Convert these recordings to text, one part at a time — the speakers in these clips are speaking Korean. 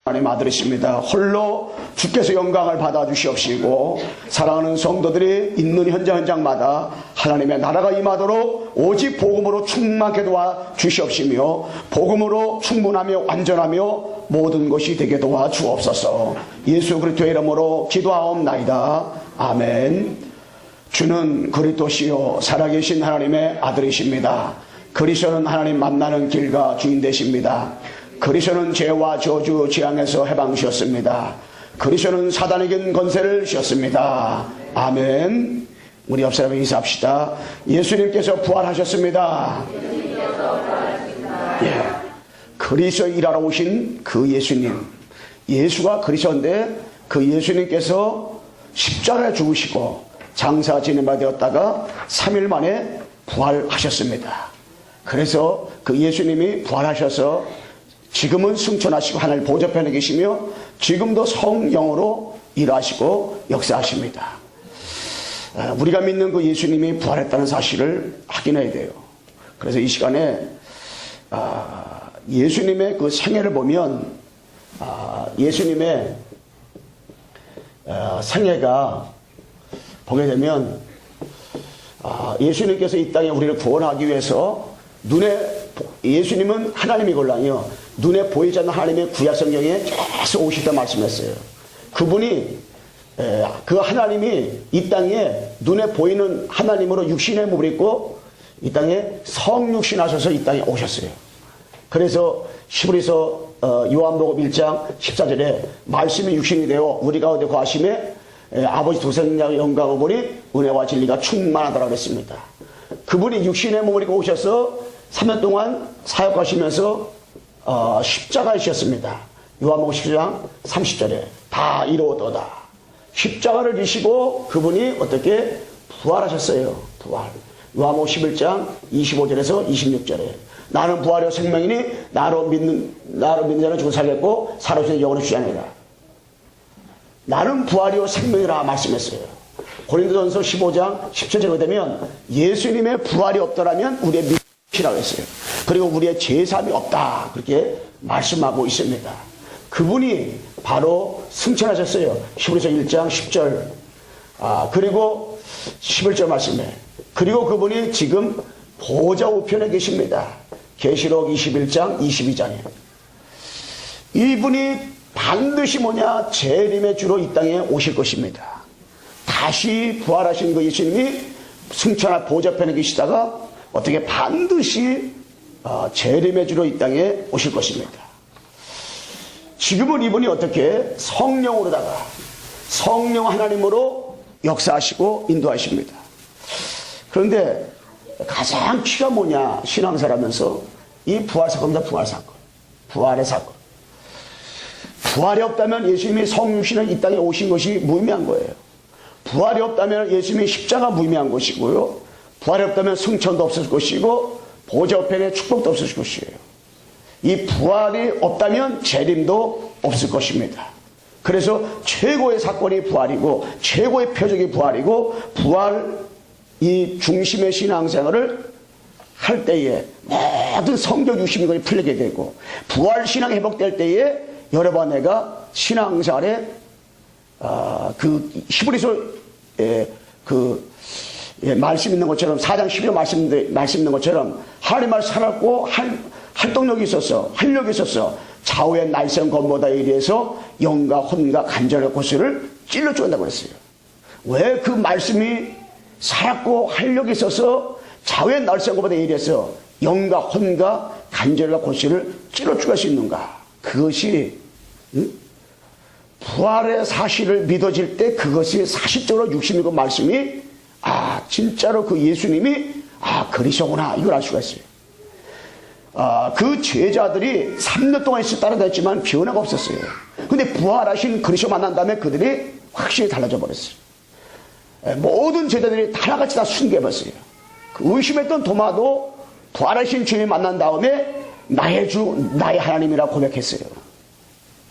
하나님 아들이십니다. 홀로 주께서 영광을 받아 주시옵시고 사랑하는 성도들이 있는 현장마다 하나님의 나라가 임하도록 오직 복음으로 충만하게 도와 주시옵시며 복음으로 충분하며 완전하며 모든 것이 되게 도와 주옵소서. 예수 그리스도의 이름으로 기도하옵나이다. 아멘. 주는 그리스도시요 살아계신 하나님의 아들이십니다. 그리스도는 하나님 만나는 길과 주인 되십니다. 그리스도는 죄와 저주 재앙에서 해방시었습니다. 그리스도는 사단에겐 권세를 주셨습니다. 아멘. 우리 옆 사람에 인사합시다. 예수님께서 부활하셨습니다. 예. 그리스도 일하러 오신 그 예수님, 예수가 그리스도인데 그 예수님께서 십자가에 죽으시고 장사 지내마 되었다가 3일 만에 부활하셨습니다. 그래서 그 예수님이 부활하셔서 지금은 승천하시고 하늘 보좌편에 계시며 지금도 성령으로 일하시고 역사하십니다. 우리가 믿는 그 예수님이 부활했다는 사실을 확인해야 돼요. 그래서 이 시간에 예수님의 그 생애를 보면 예수님의 생애가 보게 되면 예수님께서 이 땅에 우리를 구원하기 위해서 예수님은 하나님이걸랑요 눈에 보이지 않는 하나님의 구약 성경에 계속 오시다 말씀했어요. 그분이 그 하나님이 이 땅에 눈에 보이는 하나님으로 육신의 몸을 입고 이 땅에 성육신하셔서 이 땅에 오셨어요. 그래서 히브리서 요한복음 1장 14절에 말씀이 육신이 되어 우리 가운데 거하심에 아버지 독생자의 영광을 보니 은혜와 진리가 충만하다고 그랬습니다. 그분이 육신의 몸을 입고 오셔서 3년 동안 사역하시면서 십자가에 지셨습니다. 요한복음 10장 30절에 다 이루어도다. 십자가를 지시고 그분이 어떻게 부활하셨어요. 부활. 요한복음 11장 25절에서 26절에 나는 부활이요 생명이니 나로 믿는 자는 죽어 살겠고 살아오시는 영원히 주지 아니라. 나는 부활이요 생명이라 말씀했어요. 고린도전서 15장 17절에 되면 예수님의 부활이 없더라면 우리의 믿음이라고 했어요. 그리고 우리의 제사함이 없다 그렇게 말씀하고 있습니다. 그분이 바로 승천하셨어요. 히브리서 1장 10절 그리고 11절 말씀에 그리고 그분이 지금 보좌 우편에 계십니다. 계시록 21장 22장에 이분이 반드시 뭐냐 재림의 주로 이 땅에 오실 것입니다. 다시 부활하신 그 예수님이 승천한 보좌편에 계시다가 어떻게 반드시 재림의 주로 이 땅에 오실 것입니다. 지금은 이분이 어떻게 성령으로다가 성령 하나님으로 역사하시고 인도하십니다. 그런데 가장 키가 뭐냐 신앙사라면서 이 부활 사건입니다. 부활 사건, 부활의 사건. 부활이 없다면 예수님이 성육신을 이 땅에 오신 것이 무의미한 거예요. 부활이 없다면 예수님이 십자가 무의미한 것이고요. 부활이 없다면 승천도 없을 것이고 보좌 우편의 축복도 없을 것이에요. 이 부활이 없다면 재림도 없을 것입니다. 그래서 최고의 사건이 부활이고 최고의 표적이 부활이고 부활 이 중심의 신앙생활을 할 때에 모든 성경 유심이 풀리게 되고 부활 신앙이 회복될 때에 여러분 내가 신앙생활에 그 히브리서 말씀 있는 것처럼 4장 11절 말씀 있는 것처럼 하나님 말 살았고 활동력이 있었어 활력이 있었어 좌우의 날선 검보다에 의해서 영과 혼과 간절과 고수를 찔러 죽는다고 했어요. 왜 그 말씀이 살았고 활력이 있어서 좌우의 날선 검보다에 의해서 영과 혼과 간절과 고수를 찔러 죽일 수 있는가? 그것이 부활의 사실을 믿어질 때 그것이 사실적으로 육신이고 말씀이 진짜로 그 예수님이 그리스도구나 이걸 알 수가 있어요. 그 제자들이 3년 동안 따라다녔지만 변화가 없었어요. 근데 부활하신 그리스도 만난 다음에 그들이 확실히 달라져 버렸어요. 모든 제자들이 하나같이 다 순교해버렸어요. 그 의심했던 도마도 부활하신 주님 만난 다음에 나의 주 나의 하나님이라고 고백했어요.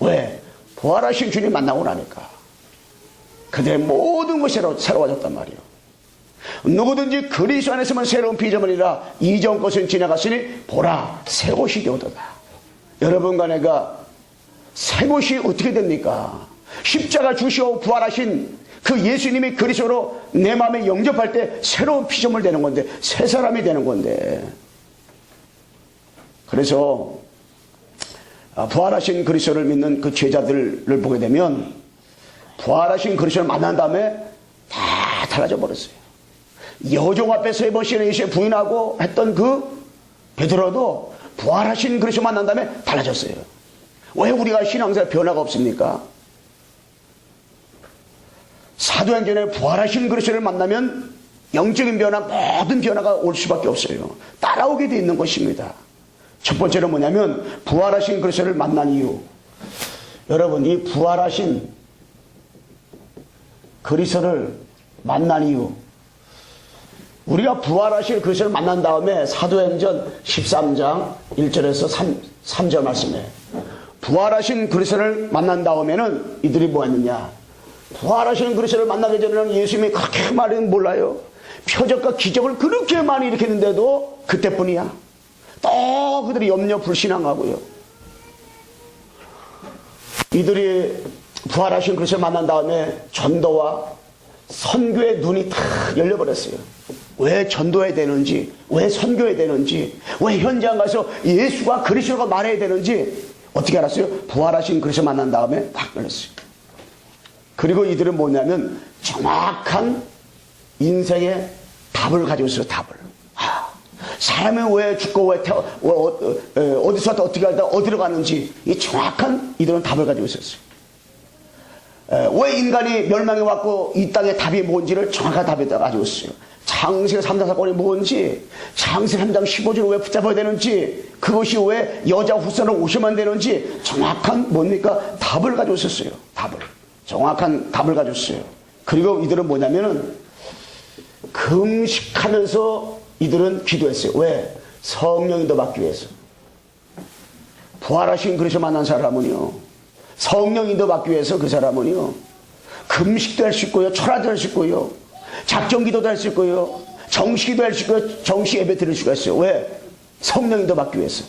왜? 부활하신 주님 만나고 나니까 그들의 모든 것이 새로워졌단 말이에요. 누구든지 그리스도 안에서만 새로운 피조물이라 이전 것은 지나갔으니 보라 새 것이 되었도다. 여러분과 내가 새 것이 어떻게 됩니까? 십자가 주시오 부활하신 그 예수님이 그리스도로 내 마음에 영접할 때 새로운 피조물 되는 건데, 새 사람이 되는 건데. 그래서 부활하신 그리스도를 믿는 그 제자들을 보게 되면 부활하신 그리스도를 만난 다음에 다 달라져 버렸어요. 여종 앞에 세 번씩이나 예수를 부인하고 했던 그 베드로도 부활하신 그리스도 만난 다음에 달라졌어요. 왜 우리가 신앙생활 변화가 없습니까? 사도행전에 부활하신 그리스도를 만나면 영적인 변화, 모든 변화가 올 수밖에 없어요. 따라오게 돼 있는 것입니다. 첫 번째는 뭐냐면 부활하신 그리스도를 만난 이유. 여러분, 이 부활하신 그리스도를 만난 이유, 우리가 부활하신 그리스도를 만난 다음에 사도행전 13장 1절에서 3절 말씀에 부활하신 그리스도를 만난 다음에는 이들이 뭐 했느냐, 부활하신 그리스도를 만나기 전에는 예수님이 그렇게 많이 몰라요. 표적과 기적을 그렇게 많이 일으켰는데도 그때뿐이야. 또 그들이 염려 불신앙하고요. 이들이 부활하신 그리스도를 만난 다음에 전도와 선교의 눈이 다 열려버렸어요. 왜 전도해야 되는지, 왜 선교해야 되는지, 왜 현장 가서 예수가 그리스도가 말해야 되는지 어떻게 알았어요? 부활하신 그리스도 만난 다음에 딱 열렸어요. 그리고 이들은 뭐냐면 정확한 인생의 답을 가지고 있어요. 답을. 사람이 왜 죽고 왜 어디서 왔다 어떻게 하다 어디로 가는지 이 정확한 이들은 답을 가지고 있었어요. 왜 인간이 멸망해 왔고 이 땅의 답이 뭔지를 정확한 답을 가지고 있어요. 창세기 3장 사건이 뭔지, 창세기 3장 15절을 왜 붙잡아야 되는지, 그것이 왜 여자 후손을 오셔만 되는지 정확한 뭡니까? 답을 가지고 있었어요. 답을. 정확한 답을 가지고 있어요. 그리고 이들은 뭐냐면은 금식하면서 이들은 기도했어요. 왜? 성령이 더 받기 위해서. 부활하신 그리스도 만난 사람은요, 성령이 더 받기 위해서 그 사람은요, 금식도 할 수 있고요, 철화도 할 수 있고요, 작정기도도 할 수 있고요, 정식기도 할 수 있고요, 정식 예배 드릴 수가 있어요. 왜? 성령이 더 받기 위해서.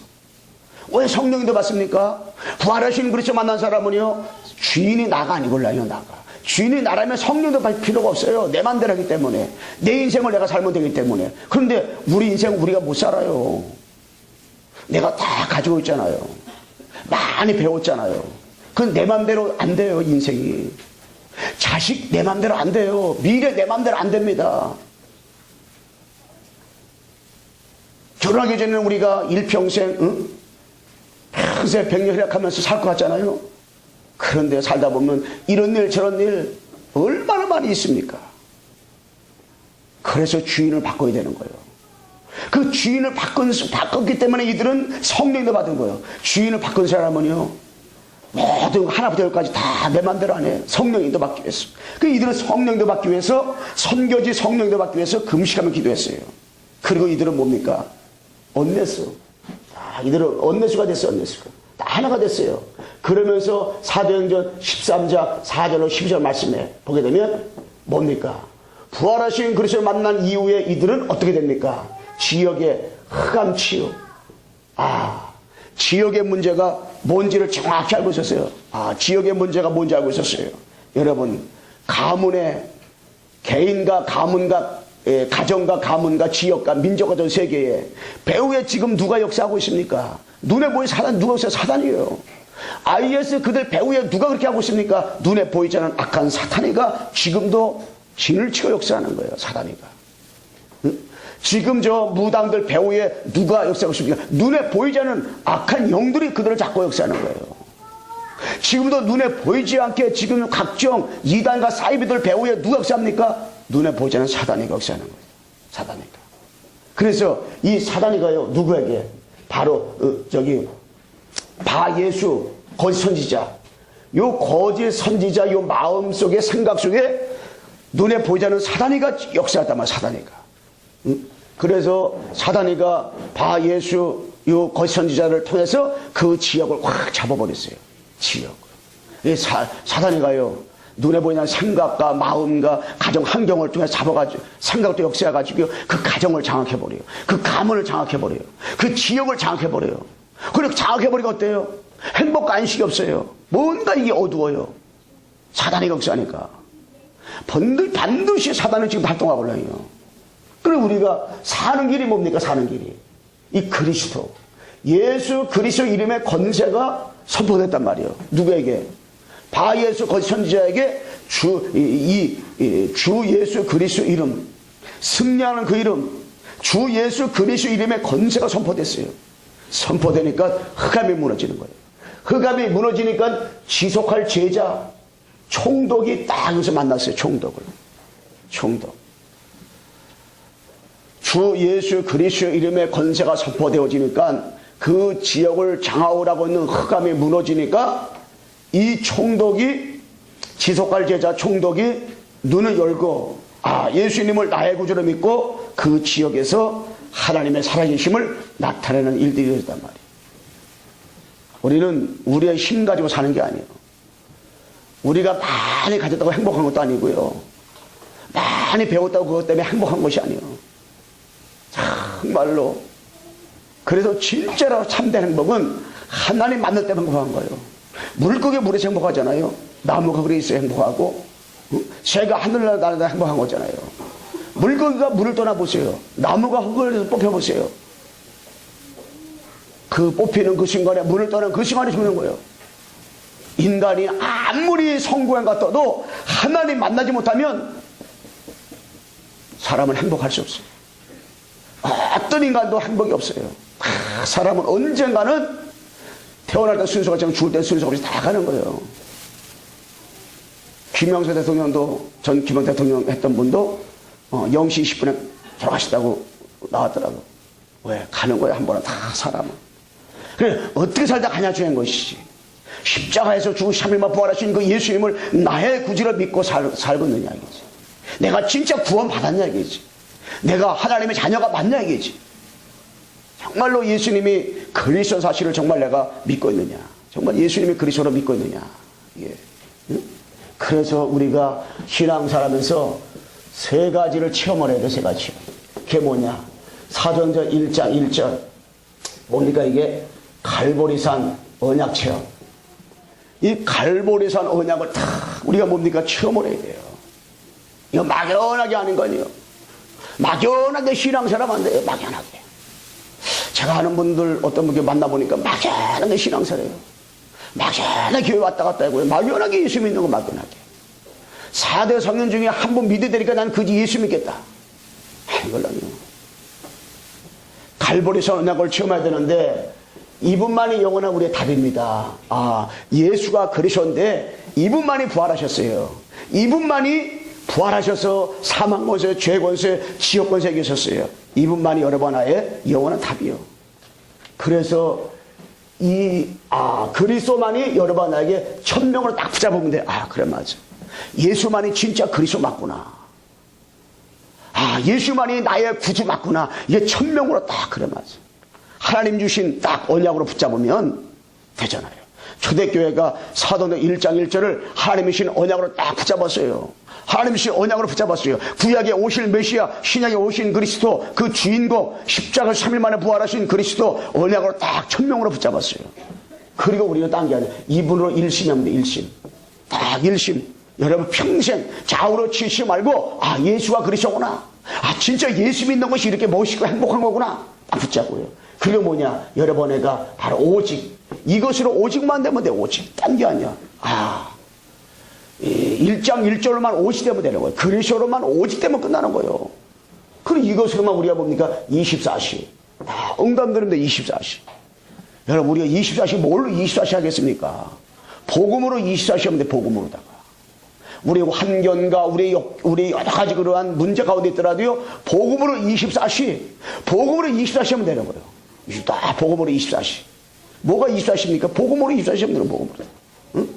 왜 성령이 더 받습니까? 부활하신 그리스도 만난 사람은요, 주인이 나가 아니걸라요, 나가. 주인이 나라면 성령도 받을 필요가 없어요. 내 맘대로 하기 때문에. 내 인생을 내가 살면 되기 때문에. 그런데 우리 인생 우리가 못 살아요. 내가 다 가지고 있잖아요. 많이 배웠잖아요. 그건 내 맘대로 안 돼요, 인생이. 자식 내 맘대로 안 돼요. 미래 내 맘대로 안 됩니다. 결혼하기 전에는 우리가 일평생, 평생 백년혈약하면서 살 것 같잖아요. 그런데 살다 보면 이런 일 저런 일 얼마나 많이 있습니까? 그래서 주인을 바꿔야 되는 거예요. 그 주인을 바꿨기 때문에 이들은 성령도 받은 거예요. 주인을 바꾼 사람은요, 모든 하나부터 열까지 다 내 맘대로 안 해요. 성령도 받기 위해서. 그 이들은 성령도 받기 위해서, 선교지 성령도 받기 위해서 금식하며 기도했어요. 그리고 이들은 뭡니까? 언내수. 이들은 언내수가 됐어요. 언내수가. 다 하나가 됐어요. 그러면서 사도행전 13장 4절로 12절 말씀에 보게 되면 뭡니까? 부활하신 그리스도를 만난 이후에 이들은 어떻게 됩니까? 지역의 흑암 치유. 지역의 문제가 뭔지를 정확히 알고 있었어요. 지역의 문제가 뭔지 알고 있었어요. 여러분, 가문의 개인과 가문과 가정과 가문과 지역과 민족과 전 세계에 배후에 지금 누가 역사하고 있습니까? 눈에 보이는 사단, 누가 역사? 사단이에요. IS 그들 배후에 누가 그렇게 하고 있습니까? 눈에 보이지 않는 악한 사탄이가 지금도 진을 치고 역사하는 거예요. 사단이가. 지금 저 무당들 배후에 누가 역사하고 있습니까? 눈에 보이지 않는 악한 영들이 그들을 잡고 역사하는 거예요. 지금도 눈에 보이지 않게 지금 각종 이단과 사이비들 배후에 누가 역사합니까? 눈에 보이지 않는 사단이가 역사하는 거예요. 사단이가. 그래서 이 사단이가요, 누구에게? 바로 바예수 거짓 선지자, 요 거짓 선지자 요 마음속에 생각 속에 눈에 보이지 않는 사단이가 역사했단 말이야. 사단이가. 그래서 사단이가 바예수 요 거짓 선지자를 통해서 그 지역을 확 잡아버렸어요. 지역. 사단이가요, 눈에 보이는 생각과 마음과 가정 환경을 통해 잡아가지고 생각도 역사해가지고 그 가정을 장악해버려요. 그 가문을 장악해버려요. 그 지역을 장악해버려요. 그리고 장악해버리고 어때요? 행복 안식이 없어요. 뭔가 이게 어두워요. 사단이 역사하니까. 반드시 사단은 지금 활동하고 있어요. 그리고 우리가 사는 길이 뭡니까? 사는 길이. 이 그리스도. 예수 그리스도 이름의 권세가 선포됐단 말이에요. 누구에게? 바예수 거짓 선지자에게 주 예수 그리스도 이름, 승리하는 그 이름, 주 예수 그리스도 이름의 권세가 선포됐어요. 선포되니까 흑암이 무너지는 거예요. 흑암이 무너지니까 지속할 제자, 총독이 딱 여기서 만났어요. 총독을. 총독. 주 예수 그리스도 이름의 권세가 선포되어지니까 그 지역을 장악하고 있는 흑암이 무너지니까 이 총독이, 지속할 제자 총독이 눈을 열고, 아, 예수님을 나의 구주로 믿고 그 지역에서 하나님의 살아계심을 나타내는 일들이 일어났단 말이에요. 우리는 우리의 힘 가지고 사는 게 아니에요. 우리가 많이 가졌다고 행복한 것도 아니고요. 많이 배웠다고 그것 때문에 행복한 것이 아니에요. 정말로. 그래서 진짜로 참된 행복은 하나님 만날 때 행복한 거예요. 물고기 물에서 행복하잖아요. 나무가 물에 있어 행복하고, 새가 하늘을 날다 행복한 거잖아요. 물고기가 물을 떠나보세요. 나무가 흙을 뽑혀보세요. 그 뽑히는 그 순간에, 물을 떠난 그 순간에 죽는 거예요. 인간이 아무리 성공한 것 같아도 하나님 만나지 못하면 사람은 행복할 수 없어요. 어떤 인간도 행복이 없어요. 사람은 언젠가는 태어날 때 순서가 있지만 죽을 때 순서가 없이 다 가는 거예요. 김영삼 대통령도, 전 김영 대통령 했던 분도 0시 20분에 돌아가시다고 나왔더라고. 왜? 가는 거야, 한 번은 다 사람은. 그래, 어떻게 살다 가냐 중요한 것이지. 십자가에서 죽은 3일만 부활하신 그 예수님을 나의 구주로 믿고 살고 있느냐 이거지. 내가 진짜 구원 받았냐 이거지. 내가 하나님의 자녀가 맞냐 이거지. 정말로 예수님이 그리스도 사실을 정말 내가 믿고 있느냐. 정말 예수님이 그리스도로 믿고 있느냐. 예. 응? 그래서 우리가 신앙생활하면서 세 가지를 체험을 해야 돼. 세 가지. 그게 뭐냐. 사도행전 1장 1절. 뭡니까 이게? 갈보리산 언약체험. 이 갈보리산 언약을 다 우리가 뭡니까? 체험을 해야 돼요. 이거 막연하게 하는 거 아니에요. 막연하게 신앙생활 하면 안 돼요. 막연하게. 제가 아는 분들 어떤 분께 만나보니까 막연하게 신앙생활해요. 막연하게 교회 왔다 갔다 하고요. 막연하게 예수 믿는 거 막연하게. 4대 성령 중에 한 분 믿어야 되니까 난 그지 예수 믿겠다. 이걸로요. 갈보리산 언약을 체험해야 되는데 이분만이 영원한 우리의 답입니다. 아, 예수가 그리스도인데 이분만이 부활하셨어요. 이분만이 부활하셔서 사망 권세, 죄 권세, 지옥 권세에 계셨어요. 이분만이 여러분 하나의 영원한 답이요. 그래서 그리스도만이 여러분 하나에게 천명으로 딱 붙잡으면 돼. 아, 그래 맞아. 예수만이 진짜 그리스도 맞구나. 아, 예수만이 나의 구주 맞구나. 이게 천명으로 딱 그래 맞아. 하나님 주신 딱 언약으로 붙잡으면 되잖아요. 초대교회가 사도행전 1장 1절을 하나님이 주신 언약으로 딱 붙잡았어요. 하나님이 주신 언약으로 붙잡았어요. 구약에 오실 메시아, 신약에 오신 그리스도, 그 주인공, 십자가 3일 만에 부활하신 그리스도 언약으로 딱 천명으로 붙잡았어요. 그리고 우리는 딴 게 아니라 이분으로 일심하면 돼. 일심. 딱 일심. 여러분 평생 좌우로 치시지 말고, 아, 예수가 그리스도구나. 아, 진짜 예수 믿는 것이 이렇게 멋있고 행복한 거구나. 딱 붙잡고요. 그게 뭐냐? 여러분애가 바로 오직, 이것으로 오직만 되면 돼. 오직. 딴 게 아니야. 아, 1장 1절로만 오직 되면 되는 거예요. 그리스도로만 오직 되면 끝나는 거예요. 그리고 이것으로만 우리가 뭡니까? 24시. 다 응답드립니다. 24시. 여러분, 우리가 24시 뭘로 24시 하겠습니까? 복음으로 24시 하면 돼. 복음으로다가. 우리 환경과 우리 여러 가지 그러한 문제 가운데 있더라도요, 복음으로 24시, 복음으로 24시 하면 되는 거예요. 다 복음으로 24시. 뭐가 24시입니까? 복음으로 24시 하면 되는 복음으로. 응?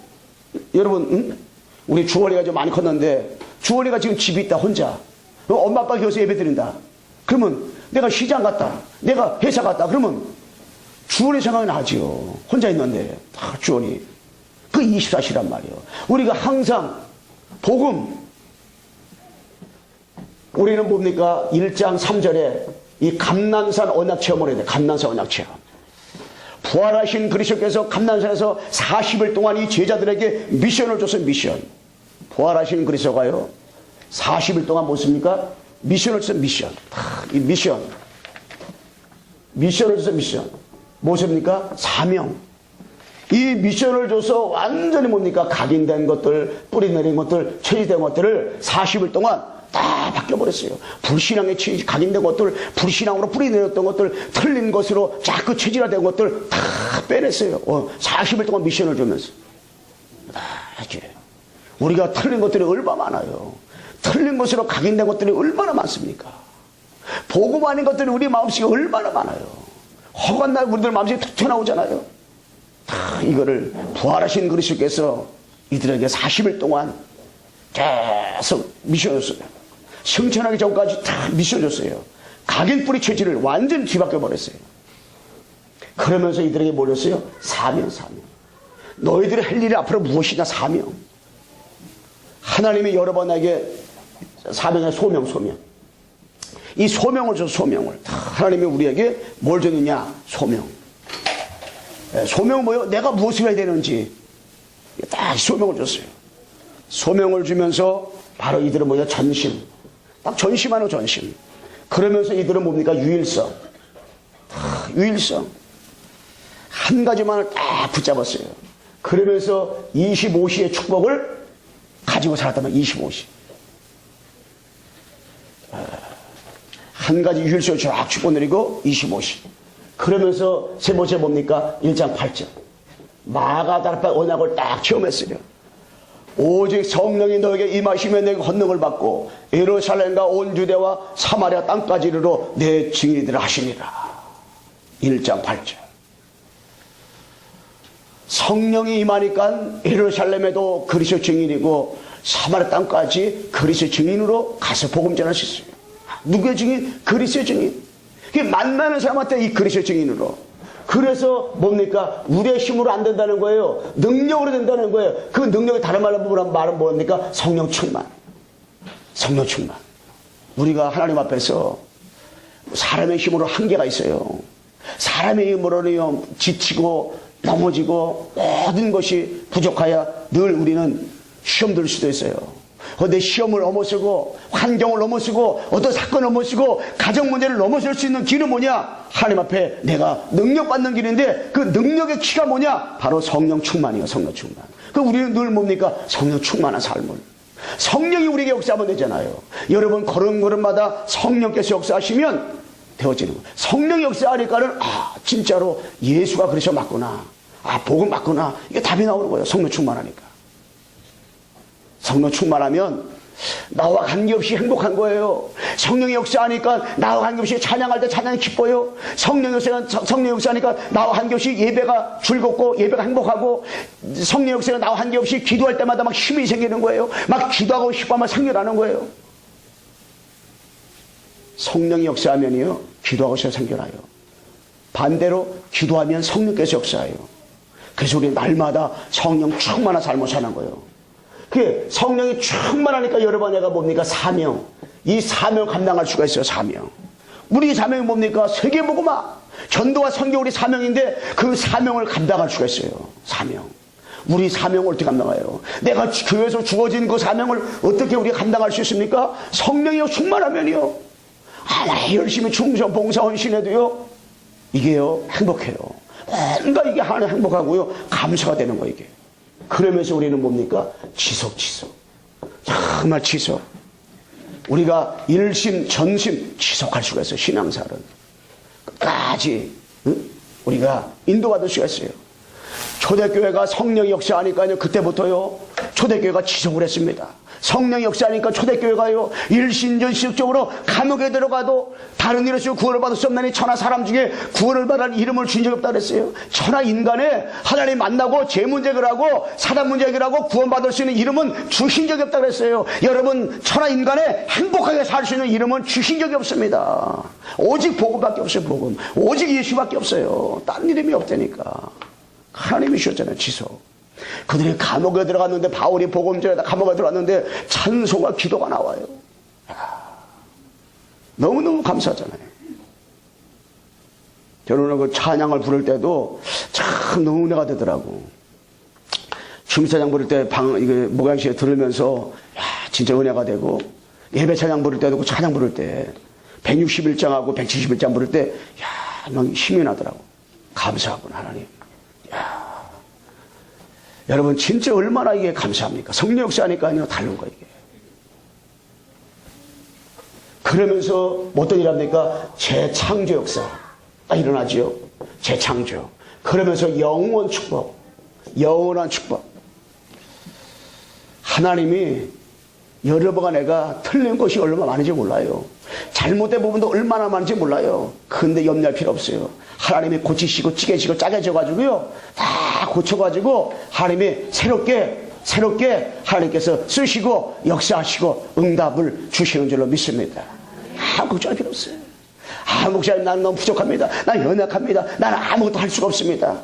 여러분, 응? 우리 주원이가 좀 많이 컸는데, 주원이가 지금 집에 있다, 혼자. 엄마 아빠 교회에서 예배 드린다. 그러면 내가 시장 갔다, 내가 회사 갔다, 그러면 주원이 생각이 나지요. 혼자 있는데, 다 주원이. 그 24시란 말이에요. 우리가 항상 복음, 우리는 뭡니까? 1장 3절에 이 감난산 언약 체험을 해야 돼. 감난산 언약 체험. 부활하신 그리스도께서 감난산에서 40일 동안 이 제자들에게 미션을 줬어요. 미션. 부활하신 그리스도가요 40일 동안 무엇입니까? 미션을 줬어요. 미션. 이 미션을 줬어요. 미션. 무엇입니까? 사명. 이 미션을 줘서 완전히 뭡니까? 각인된 것들, 뿌리내린 것들, 체질된 것들을 40일 동안 다 바뀌어버렸어요. 불신앙에 각인된 것들, 불신앙으로 뿌리내렸던 것들, 틀린 것으로 자꾸 체질화된 것들 다 빼냈어요. 40일 동안 미션을 주면서. 우리가 틀린 것들이 얼마나 많아요. 틀린 것으로 각인된 것들이 얼마나 많습니까? 복음 아닌 것들이 우리 마음속에 얼마나 많아요. 허간 날 우리들 마음속에 툭 튀어나오잖아요. 다 이거를 부활하신 그리스도께서 이들에게 40일 동안 계속 미션 줬어요. 승천하기 전까지 다 미션 줬어요. 각인 뿌리 체질을 완전히 뒤바뀌어 버렸어요. 그러면서 이들에게 몰렸어요. 사명. 너희들이 할 일이 앞으로 무엇이냐? 사명. 하나님이 여러 번 나에게 사명의 소명. 이 소명을 줘. 소명을. 하나님이 우리에게 뭘 줬느냐? 소명. 소명은 뭐예요? 내가 무엇을 해야 되는지 딱 소명을 줬어요. 소명을 주면서 바로 이들은 뭐냐? 전심. 딱 전심하는 전심. 그러면서 이들은 뭡니까? 유일성. 유일성. 한 가지만을 딱 붙잡았어요. 그러면서 25시의 축복을 가지고 살았다면 25시. 한 가지 유일성을 쫙 축복 내리고 25시. 그러면서 세 번째 뭡니까? 1장 8절. 마가다락방 언약을 딱 체험했어요. 오직 성령이 너에게 임하시면 내게 권능을 받고 예루살렘과 온 유대와 사마리아 땅까지 이르러 내 증인이라 하시니라. 1장 8절. 성령이 임하니까 예루살렘에도 그리스도 증인이고 사마리아 땅까지 그리스도 증인으로 가서 복음 전할 수 있어요. 누구의 증인? 그리스도 증인. 만나는 사람한테 이 그리스도 증인으로. 그래서 뭡니까? 우리의 힘으로 안 된다는 거예요. 능력으로 된다는 거예요. 그 능력이 다른 말은 뭡니까? 성령 충만. 성령 충만. 우리가 하나님 앞에서 사람의 힘으로 한계가 있어요. 사람의 힘으로는 지치고 넘어지고 모든 것이 부족하여 늘 우리는 시험 들 수도 있어요. 내 시험을 넘어서고 환경을 넘어서고 어떤 사건을 넘어서고 가정 문제를 넘어설 수 있는 길은 뭐냐? 하나님 앞에 내가 능력받는 길인데 그 능력의 키가 뭐냐? 바로 성령 충만이에요. 성령 충만. 그 우리는 늘 뭡니까? 성령 충만한 삶을. 성령이 우리에게 역사하면 되잖아요. 여러분 걸음걸음마다 성령께서 역사하시면 되어지는 거예요. 성령이 역사하니까는 진짜로 예수가 그리스도 맞구나. 복음 맞구나. 이게 답이 나오는 거예요. 성령 충만하니까. 성령 충만하면 나와 관계없이 행복한 거예요. 성령이 역사하니까 나와 관계없이 찬양할 때 찬양이 기뻐요. 성령 역사하니까 나와 관계없이 예배가 즐겁고 예배가 행복하고 성령 역사가 나와 관계없이 기도할 때마다 막 힘이 생기는 거예요. 막 기도하고 싶어하면 생겨나는 거예요. 성령이 역사하면요 기도하고 싶어 생겨나요. 반대로 기도하면 성령께서 역사해요. 그래서 우리 날마다 성령 충만한 삶을 사는 거예요. 그 성령이 충만하니까 여러분 내가 뭡니까? 사명. 이 사명을 감당할 수가 있어요. 사명. 우리 사명이 뭡니까? 세계복음화. 전도와 선교 우리 사명인데 그 사명을 감당할 수가 있어요. 사명. 우리 사명을 어떻게 감당해요? 내가 교회에서 주어진 그 사명을 어떻게 우리가 감당할 수 있습니까? 성령이 충만하면요. 열심히 충성 봉사 헌신해도요. 이게요 행복해요. 뭔가 이게 하나 행복하고요. 감사가 되는 거예요. 이게. 그러면서 우리는 뭡니까? 지속. 정말 지속. 우리가 일심 전심 지속할 수가 있어요. 신앙생활은 끝까지 우리가 인도받을 수가 있어요. 초대교회가 성령이 역사하니까요 그때부터요 초대교회가 지속을 했습니다. 성령이 역사하니까 초대교회가요 일신전시적으로 감옥에 들어가도 다른 일에서 구원을 받을 수 없나니 천하 사람 중에 구원을 받을 이름을 준 적이 없다 그랬어요. 천하 인간에 하나님 만나고 죄 문제 해결하고 사단 문제 해결하고 구원받을 수 있는 이름은 주신 적이 없다 그랬어요. 여러분 천하 인간에 행복하게 살 수 있는 이름은 주신 적이 없습니다. 오직 복음밖에 없어요. 복음. 오직 예수밖에 없어요. 다른 이름이 없다니까. 하나님이 주셨잖아요. 지속. 그들이 감옥에 들어갔는데 바울이 복음 전에다 감옥에 들어갔는데 찬송과 기도가 나와요. 너무너무 감사하잖아요. 저는 그 찬양을 부를 때도 참 너무 은혜가 되더라고. 주미찬양 부를 때 이게 목양실에 들으면서 야, 진짜 은혜가 되고, 예배 찬양 부를 때도 그 찬양 부를 때 161장하고 171장 부를 때 야, 막 힘이 나더라고. 감사하구나 하나님. 야, 여러분 진짜 얼마나 이게 감사합니까? 성령 역사하니까요 다른 거 이게. 그러면서 어떤 일 합니까? 재창조 역사가 일어나지요. 재창조. 그러면서 영원 축복, 영원한 축복. 하나님이 여러분과 내가 틀린 것이 얼마나 많은지 몰라요. 잘못된 부분도 얼마나 많은지 몰라요. 근데 염려할 필요 없어요. 하나님이 고치시고 찌개시고 짜개져가지고요 다 고쳐가지고 하나님이 새롭게 하나님께서 쓰시고 역사하시고 응답을 주시는 줄로 믿습니다. 아무 걱정할 필요 없어요. 목사님 나는 너무 부족합니다. 난 연약합니다. 나는 아무것도 할 수가 없습니다.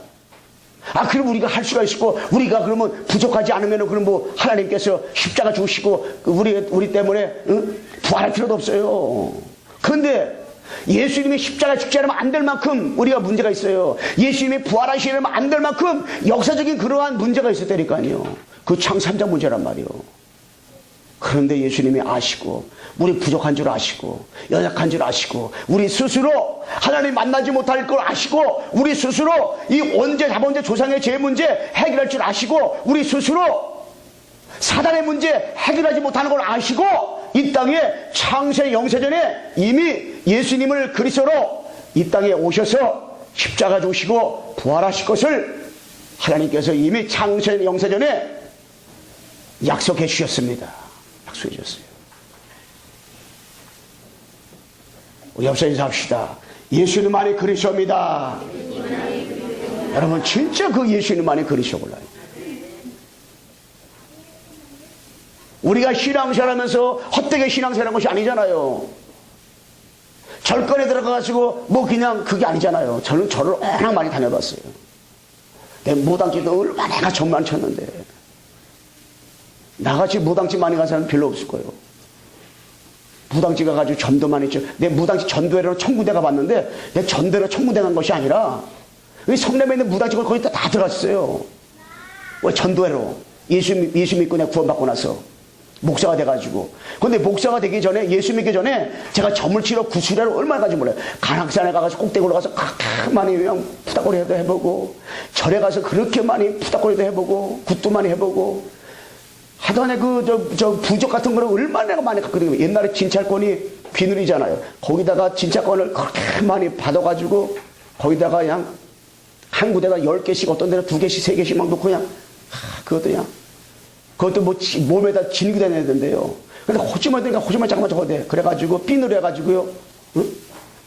그럼 우리가 할 수가 있고, 우리가 그러면 부족하지 않으면, 그럼 뭐, 하나님께서 십자가 주시고, 우리 때문에, 부활할 필요도 없어요. 그런데, 예수님이 십자가 죽지 않으면 안 될 만큼 우리가 문제가 있어요. 예수님이 부활하시려면 안 될 만큼 역사적인 그러한 문제가 있었다니까요. 그 창 3장 문제란 말이요. 그런데 예수님이 아시고, 우리 부족한 줄 아시고, 연약한 줄 아시고, 우리 스스로 하나님 만나지 못할 걸 아시고, 우리 스스로 이 원죄, 자본죄, 조상의 죄 문제 해결할 줄 아시고, 우리 스스로 사단의 문제 해결하지 못하는 걸 아시고, 이 땅에 창세 영세전에 이미 예수님을 그리스도로 이 땅에 오셔서 십자가 주시고 부활하실 것을 하나님께서 이미 창세 영세전에 약속해 주셨습니다. 약속해 주셨어요. 우리 옆에서 인사합시다. 예수님만이 그리스도입니다. 여러분 진짜 그 예수님만이 그리스도 몰라요. 우리가 신앙생활하면서 헛되게 신앙생활한 것이 아니잖아요. 절권에 들어가가지고 뭐 그냥 그게 아니잖아요. 저는 절을 워낙 많이 다녀봤어요. 내 무당집도 얼마나 내가 점만 쳤는데 나같이 무당집 많이 간 사람은 별로 없을 거예요. 무당집 가가지고 전도 많이 쳐. 내 무당집 전도회로 청구대 가봤는데 내 전도회로 청구대 간 것이 아니라 성남에 있는 무당집을 거의 다 들어갔어요. 왜 전도회로 예수 믿고 내가 구원받고 나서 목사가 돼가지고. 근데 목사가 되기 전에, 예수 믿기 전에 제가 점을 치러 구수레를 얼마나 가지 몰라요. 간악산에 가가지고 꼭대기 올라가서 많이 그냥 푸닥거리도 해보고, 절에 가서 그렇게 많이 푸닥거리도 해보고, 굿도 많이 해보고, 하단에 부적 같은 거를 얼마나 내가 많이 갔거든요. 옛날에 진찰권이 비늘이잖아요. 거기다가 진찰권을 그렇게 많이 받아가지고, 거기다가 그냥 한 구대가 10개씩, 어떤 데는 2개씩, 3개씩 막 놓고 그냥, 그것도 그냥, 그것도 뭐 몸에다 지니고 다녀야 된대요. 근데 호주머니 잠깐만 저거 돼. 그래가지고 비늘 해가지고요. 응?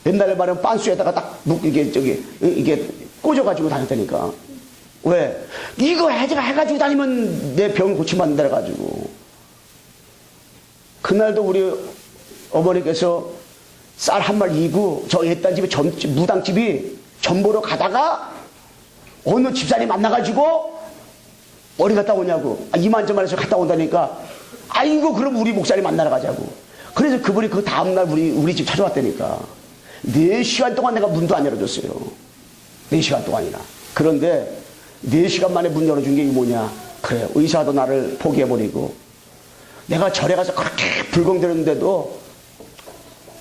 옛날에 말하면 빤스에다가 딱 이게 꽂아가지고 다녔다니까. 왜? 이거 해가지고 다니면 내 병을 고침받는다 해가지고. 그날도 우리 어머니께서 쌀 한 말 이고 저 옛날 집에 무당집이 전보러 가다가 어느 집사님 만나가지고 어디 갔다 오냐고. 이만저만해서 갔다 온다니까. 아이고 그럼 우리 목사님 만나러 가자고. 그래서 그분이 그 다음날 우리 집 찾아왔다니까. 4시간 동안 내가 문도 안 열어줬어요. 4시간 동안이나. 그런데 4시간 만에 문 열어준 게 뭐냐. 그래, 의사도 나를 포기해버리고 내가 절에 가서 그렇게 불공들였는데도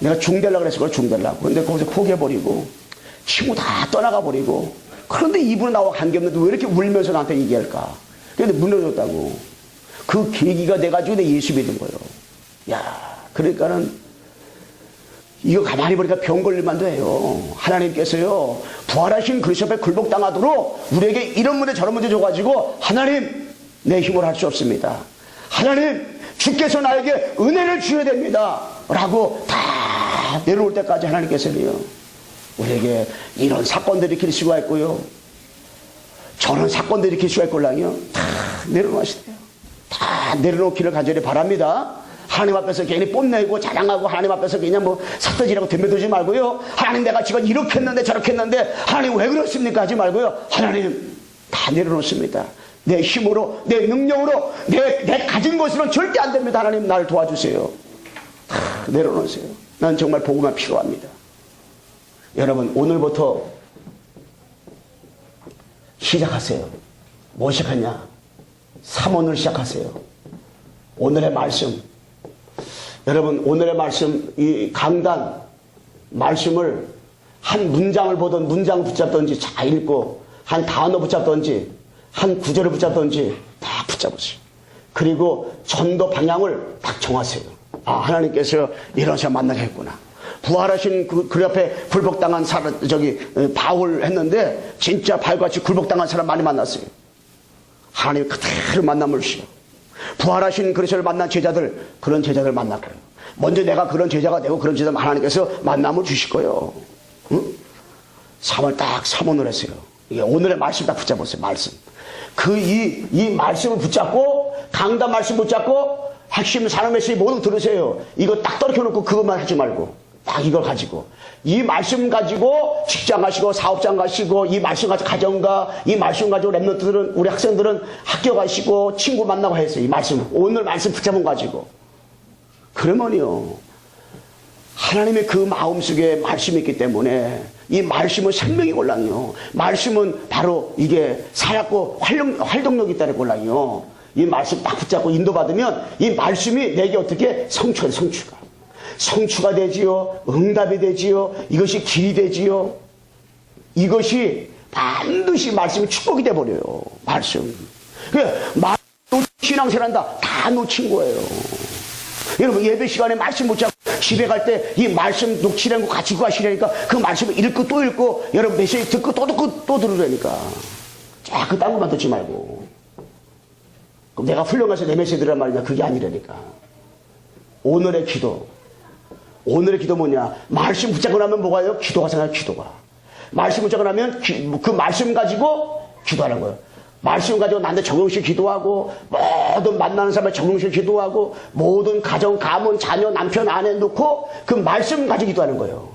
내가 중대려고 그랬을 걸 중대려고. 근데 거기서 포기해버리고 친구 다 떠나가버리고. 그런데 이분은 나와 관계없는데 왜 이렇게 울면서 나한테 얘기할까. 그런데 문 열어줬다고. 그 계기가 돼가지고 내 예수 믿은 거예요. 야, 그러니까는 이거 가만히 보니까 병 걸릴만도 해요. 하나님께서요 부활하신 그리스도 앞에 굴복당하도록 우리에게 이런 문제 저런 문제 줘가지고 하나님 내 힘으로 할 수 없습니다. 하나님 주께서 나에게 은혜를 주셔야 됩니다. 라고 다 내려올 때까지 하나님께서는요 우리에게 이런 사건들이 일으킬 수가 있고요. 저런 사건들이 일으킬 수가 있걸랑요. 다 내려놓으시대요. 다 내려놓기를 간절히 바랍니다. 하나님 앞에서 괜히 뽐내고 자랑하고 하나님 앞에서 그냥 뭐 삿대질하고 덤벼들지 말고요. 하나님 내가 지금 이렇게 했는데 저렇게 했는데 하나님 왜 그렇습니까? 하지 말고요. 하나님 다 내려놓습니다. 내 힘으로 내 능력으로 내 가진 것으로는 절대 안 됩니다. 하나님 나를 도와주세요. 다 내려놓으세요. 난 정말 복음만 필요합니다. 여러분 오늘부터 시작하세요. 뭐 시작하냐? 삼원을 시작하세요. 오늘의 말씀. 여러분, 오늘의 말씀, 이 강단, 말씀을 한 문장을 보던 문장 붙잡던지 잘 읽고, 한 단어 붙잡던지, 한 구절을 붙잡던지 다 붙잡으세요. 그리고 전도 방향을 딱 정하세요. 아, 하나님께서 이런 사람 만나겠구나. 부활하신 그 옆에 굴복당한 사람, 바울 했는데, 진짜 바울같이 굴복당한 사람 많이 만났어요. 하나님 그대로 만남을 주시고, 부활하신 그리스도를 만난 제자들, 그런 제자들 만날 거예요. 먼저 내가 그런 제자가 되고 그런 제자 하나님께서 만남을 주실 거예요. 응? 3월 딱 3원을 했어요. 이게 오늘의 말씀 딱 붙잡았어요. 말씀. 이 말씀을 붙잡고, 강단 말씀 붙잡고, 핵심 산업 메시지 모두 들으세요. 이거 딱 떨어져놓고 그것만 하지 말고, 딱 이걸 가지고, 이 말씀 가지고 직장 가시고 사업장 가시고, 이 말씀 가지고 가정가, 이 말씀 가지고 랩런트들은, 우리 학생들은 학교 가시고 친구 만나고 했어요. 이 말씀, 오늘 말씀 붙잡은 가지고. 그러면요, 하나님의 그 마음속에 말씀이 있기 때문에, 이 말씀은 생명이 골랑요. 말씀은 바로 이게 살았고 활동력이 있다는 골랑요. 이 말씀 딱 붙잡고 인도받으면 이 말씀이 내게 어떻게 성취가 되지요. 응답이 되지요. 이것이 길이 되지요. 이것이 반드시 말씀이 축복이 돼버려요. 말씀. 그러니까 신앙생활한다. 다 놓친 거예요. 여러분, 예배 시간에 말씀 못 잡고 집에 갈 때 이 말씀 녹취된 거 가지고 가시려니까 그 말씀을 읽고 또 읽고, 여러분 메시지 듣고 또 듣고 또 들으려니까 자꾸 딴 것만 듣지 말고. 그럼 내가 훌륭해서 내 메시지 들으란 말이냐? 그게 아니라니까. 오늘의 기도 뭐냐? 말씀 붙잡고 나면 뭐가요? 기도가 생겨요. 기도가. 말씀 붙잡고 나면 그 말씀 가지고 기도하는 거예요. 말씀 가지고 나한테 적용식 기도하고, 모든 만나는 사람에 적용식 기도하고, 모든 가정, 가문, 자녀, 남편, 아내 놓고 그 말씀 가지고 기도하는 거예요.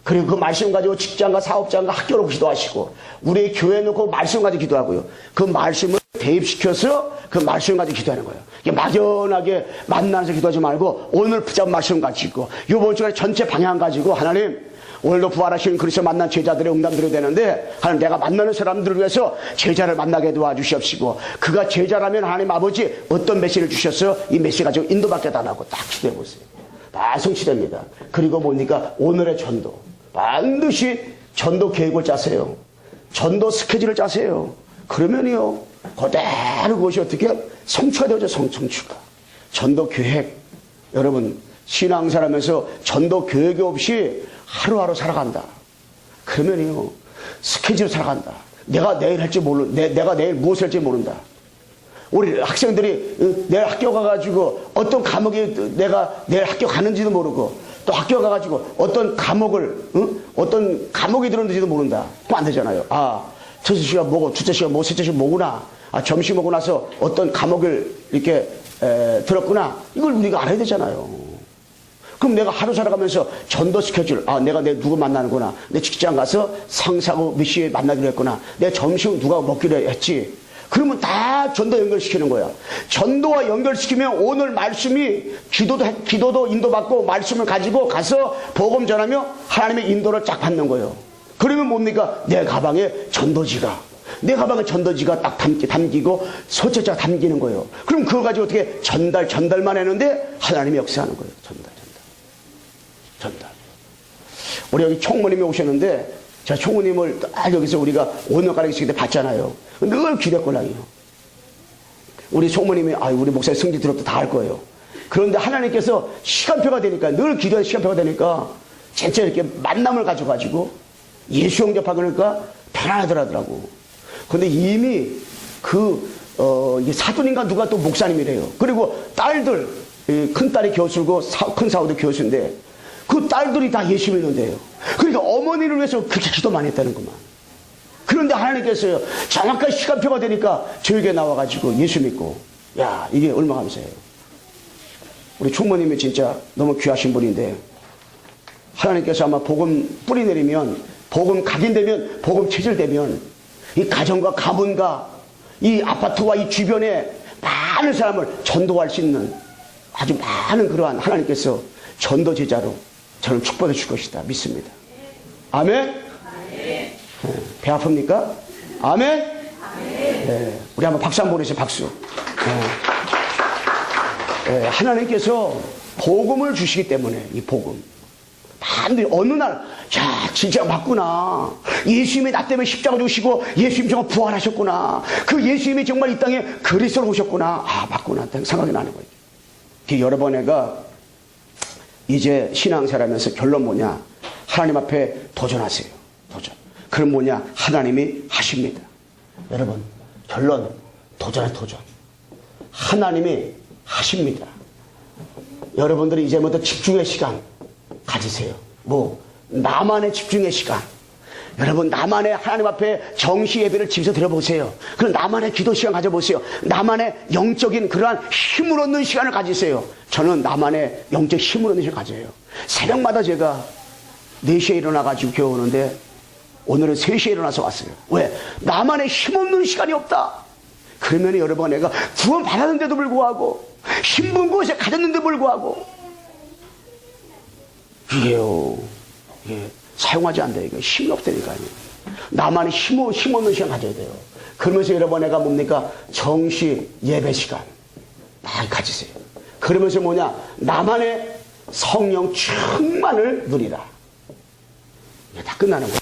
그리고 그 말씀 가지고 직장과 사업장과 학교로 기도하시고, 우리 교회 놓고 말씀 가지고 기도하고요. 그 말씀을 대입시켜서 그 말씀 가지고 기도하는 거예요. 막연하게 만나서 기도하지 말고, 오늘 붙잡은 말씀 가지고, 이번 주에 전체 방향 가지고, 하나님, 오늘도 부활하신 그리스도 만난 제자들의 응답 드려야 되는데, 하나님, 내가 만나는 사람들을 위해서 제자를 만나게 도와주시옵시고, 그가 제자라면 하나님 아버지 어떤 메시지를 주셨어요? 이 메시지 가지고 인도받게 달라고 딱 기도해 보세요. 다 성취됩니다. 그리고 뭡니까? 오늘의 전도. 반드시 전도 계획을 짜세요. 전도 스케줄을 짜세요. 그러면요, 그대로 그것이 어떻게 성취가 되죠. 성취가. 전도 계획. 여러분, 신앙생활하면서 전도 계획이 없이 하루하루 살아간다. 그러면요, 스케줄로 살아간다. 내가 내일 할지 내가 내일 무엇을 할지 모른다. 우리 학생들이 내일 학교 가가지고 어떤 과목이 내가 내일 학교 가는지도 모르고, 또 학교 가가지고 어떤 과목이 들었는지도 모른다. 그럼 안 되잖아요. 아, 첫째 시간 뭐고, 둘째 시간 뭐고, 셋째 시간 뭐구나. 아, 점심 먹고 나서 어떤 과목을 이렇게 들었구나. 이걸 우리가 알아야 되잖아요. 그럼 내가 하루 살아가면서 전도 스케줄, 아, 내가 누구 만나는구나. 내 직장 가서 상사하고 몇 시에 만나기로 했구나. 내 점심 누가 먹기로 했지. 그러면 다 전도 연결시키는 거야. 전도와 연결시키면 오늘 말씀이 기도도 인도받고 말씀을 가지고 가서 복음 전하며 하나님의 인도를 쫙 받는 거예요. 그러면 뭡니까? 내 가방에 전도지가 딱 담기고 소체자가 담기는 거예요. 그럼 그걸 가지고 어떻게 전달만 했는데 하나님이 역사하는 거예요. 전달. 우리 여기 총무님이 오셨는데, 제가 총무님을 딱 여기서 우리가 5년가량 있을 때 봤잖아요. 늘 기대꼴랑이요. 우리 총무님이, 우리 목사님 성지 들어도 다 할 거예요. 그런데 하나님께서 시간표가 되니까, 늘 기도의 시간표가 되니까, 진짜 이렇게 만남을 가져가지고, 예수 영접하고 그러니까 편안하더라고. 근데 이미 사돈인가 누가 또 목사님이래요. 그리고 딸들, 큰 딸이 교수고, 큰 사우도 교수인데, 그 딸들이 다 예수 믿는데요. 그러니까 어머니를 위해서 그렇게 기도 많이 했다는 것만. 그런데 하나님께서요, 정확한 시간표가 되니까 저에게 나와가지고 예수 믿고, 야, 이게 얼마나 감사해요. 우리 총무님이 진짜 너무 귀하신 분인데, 하나님께서 아마 복음 뿌리 내리면, 복음 각인되면, 복음 체질되면, 이 가정과 가문과 이 아파트와 이 주변에 많은 사람을 전도할 수 있는 아주 많은 그러한 하나님께서 전도 제자로 저는 축복해 줄 것이다 믿습니다. 아멘? 배 아픕니까? 아멘? 네, 우리 한번 박수 한번 보내주세요. 박수. 네, 하나님께서 복음을 주시기 때문에 이 복음. 반드시 어느 날, 야, 진짜 맞구나. 예수님이 나 때문에 십자가 주시고 예수님 정말 부활하셨구나. 그 예수님이 정말 이 땅에 그리스도로 오셨구나. 아, 맞구나. 생각이 나는 거예요. 여러 번 내가 이제 신앙생활하면서 결론 뭐냐? 하나님 앞에 도전하세요. 도전. 그럼 뭐냐? 하나님이 하십니다. 여러분, 결론 도전해 도전. 하나님이 하십니다. 여러분들이 이제부터 집중의 시간 가지세요. 나만의 집중의 시간. 여러분, 나만의 하나님 앞에 정시 예배를 집에서 드려보세요. 그럼 나만의 기도 시간 가져보세요. 나만의 영적인 그러한 힘을 얻는 시간을 가지세요. 저는 나만의 영적 힘을 얻는 시간을 가져요. 새벽마다 제가 4시에 일어나가지고 교회 오는데 오늘은 3시에 일어나서 왔어요. 왜? 나만의 힘 없는 시간이 없다. 그러면 여러분, 내가 구원 받았는데도 불구하고 힘든 곳에 가졌는데도 불구하고 이게 사용하지 않는다. 이거 힘이 없다니까요. 나만의 힘 없는 시간 가져야 돼요. 그러면서 여러분, 내가 뭡니까? 정시 예배 시간 다 가지세요. 그러면서 뭐냐? 나만의 성령 충만을 누리라. 이게 다 끝나는 거예요.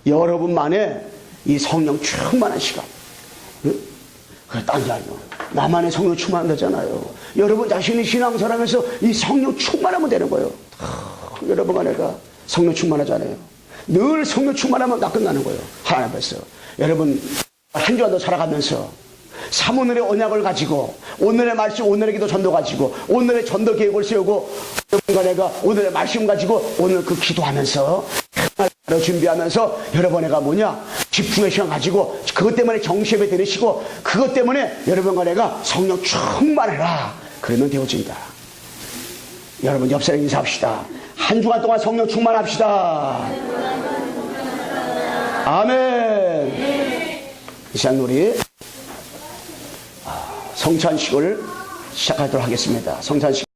여러분만의 이 성령 충만한 시간. 응? 그래, 딴 게 아니요. 나만의 성령 충만하잖아요. 여러분 자신이 신앙생활하면서 이 성령 충만하면 되는 거예요. 여러분과 내가 성령 충만하잖아요. 늘 성령 충만하면 다 끝나는 거예요. 하나님 앞에서. 여러분, 한 주간도 살아가면서 사모늘의 언약을 가지고 오늘의 말씀, 오늘의 기도 전도 가지고 오늘의 전도 계획을 세우고 여러분과 내가 오늘의 말씀 가지고 오늘 그 기도하면서 준비하면서 여러분, 내가 뭐냐? 집중의 시간 가지고 그것 때문에 정시예배 드리시고 그것 때문에 여러분과 내가 성령 충만해라. 그러면 되어진다. 여러분, 옆 사람 인사합시다. 한 주간 동안 성령 충만합시다. 아멘. 이 시간 우리 성찬식을 시작하도록 하겠습니다. 성찬식.